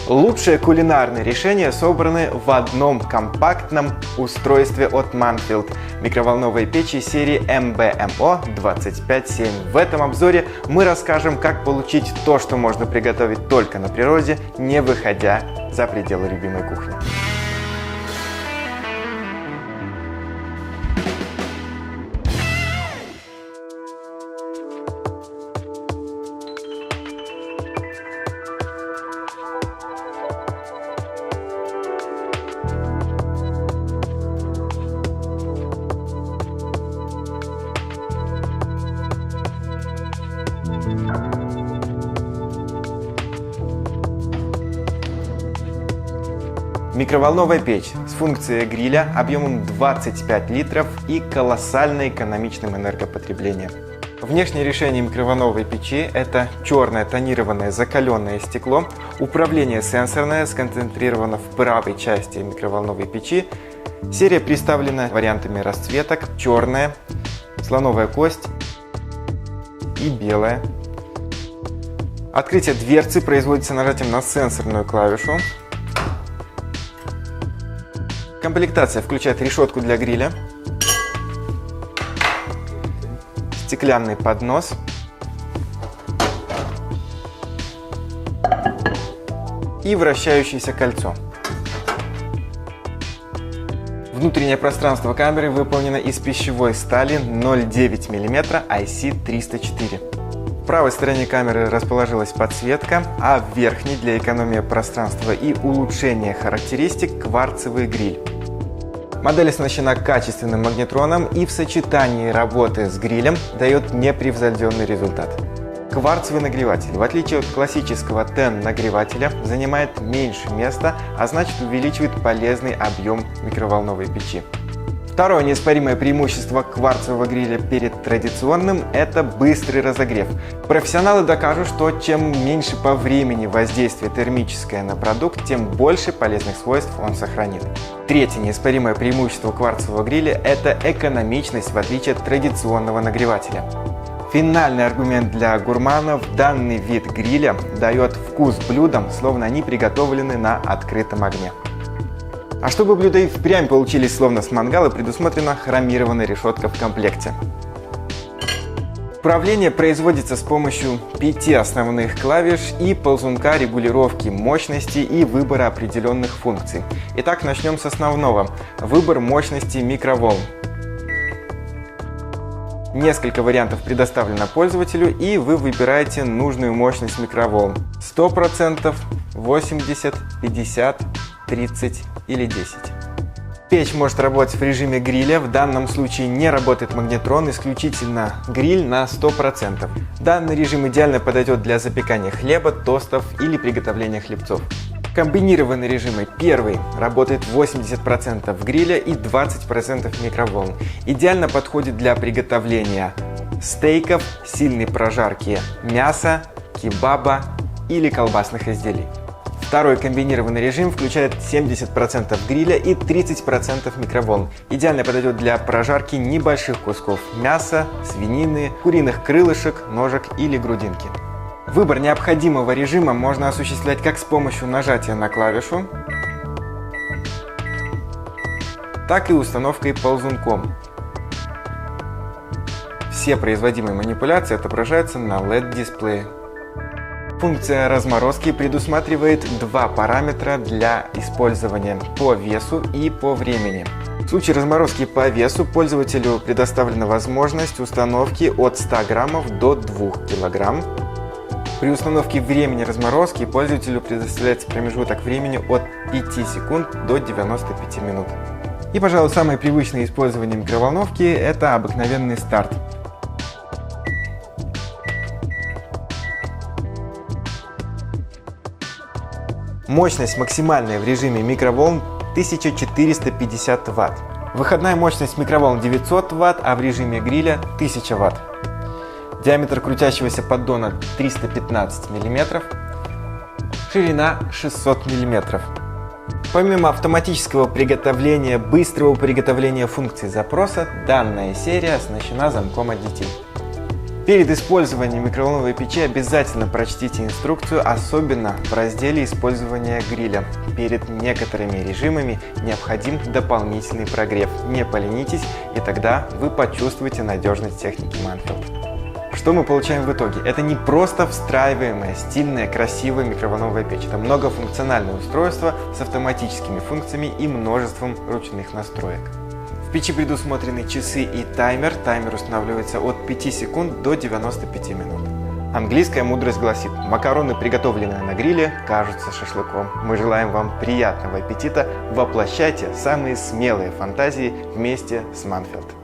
Лучшие кулинарные решения собраны в одном компактном устройстве от Manfield – микроволновой печи серии MBMO 257. В этом обзоре мы расскажем, как получить то, что можно приготовить только на природе, не выходя за пределы любимой кухни. Микроволновая печь с функцией гриля объемом 25 литров и колоссально экономичным энергопотреблением. Внешнее решение микроволновой печи – это черное тонированное закаленное стекло, управление сенсорное сконцентрировано в правой части микроволновой печи. Серия представлена вариантами расцветок: черная, слоновая кость и белая. Открытие дверцы производится нажатием на сенсорную клавишу. Комплектация включает решетку для гриля, стеклянный поднос, и вращающееся кольцо. Внутреннее пространство камеры выполнено из пищевой стали 0,9 мм IC304. В правой стороне камеры расположилась подсветка, а в верхней, для экономии пространства и улучшения характеристик, кварцевый гриль. Модель оснащена качественным магнетроном и в сочетании работы с грилем дает непревзойденный результат. Кварцевый нагреватель, в отличие от классического TEN-нагревателя, занимает меньше места, а значит увеличивает полезный объем микроволновой печи. Второе неоспоримое преимущество кварцевого гриля перед традиционным – это быстрый разогрев. Профессионалы докажут, что чем меньше по времени воздействие термическое на продукт, тем больше полезных свойств он сохранит. Третье неоспоримое преимущество кварцевого гриля – это экономичность, в отличие от традиционного нагревателя. Финальный аргумент для гурманов – данный вид гриля дает вкус блюдам, словно они приготовлены на открытом огне. А чтобы блюда и впрямь получились словно с мангала, предусмотрена хромированная решетка в комплекте. Управление производится с помощью 5 основных клавиш и ползунка регулировки мощности и выбора определенных функций. Итак, начнем с основного – выбор мощности микроволн. Несколько вариантов предоставлено пользователю, и вы выбираете нужную мощность микроволн – 100%, 80%, 50%, 30 или 10. Печь может работать в режиме гриля, в данном случае не работает магнетрон, исключительно гриль на 100%. Данный режим идеально подойдет для запекания хлеба, тостов или приготовления хлебцов. Комбинированные режимы. Первый работает 80% гриля и 20% микроволн. Идеально подходит для приготовления стейков, сильной прожарки мяса, кебаба или колбасных изделий. Второй комбинированный режим включает 70% гриля и 30% микроволн. Идеально подойдет для прожарки небольших кусков мяса, свинины, куриных крылышек, ножек или грудинки. Выбор необходимого режима можно осуществлять как с помощью нажатия на клавишу, так и установкой ползунком. Все производимые манипуляции отображаются на LED-дисплее. Функция разморозки предусматривает два параметра для использования по весу и по времени. В случае разморозки по весу пользователю предоставлена возможность установки от 100 граммов до 2 килограмм. При установке времени разморозки пользователю предоставляется промежуток времени от 5 секунд до 95 минут. И, пожалуй, самое привычное использование микроволновки – это обыкновенный старт. Мощность максимальная в режиме микроволн 1450 Вт. Выходная мощность микроволн 900 Вт, а в режиме гриля 1000 Вт. Диаметр крутящегося поддона 315 мм. Ширина 600 мм. Помимо автоматического приготовления, быстрого приготовления функций запроса, данная серия оснащена замком от детей. Перед использованием микроволновой печи обязательно прочтите инструкцию, особенно в разделе использования гриля. Перед некоторыми режимами необходим дополнительный прогрев. Не поленитесь, и тогда вы почувствуете надежность техники Manfield. Что мы получаем в итоге? Это не просто встраиваемая, стильная, красивая микроволновая печь. Это многофункциональное устройство с автоматическими функциями и множеством ручных настроек. В печи предусмотрены часы и таймер. Таймер устанавливается от 5 секунд до 95 минут. Английская мудрость гласит: макароны, приготовленные на гриле, кажутся шашлыком. Мы желаем вам приятного аппетита. Воплощайте самые смелые фантазии вместе с Manfield.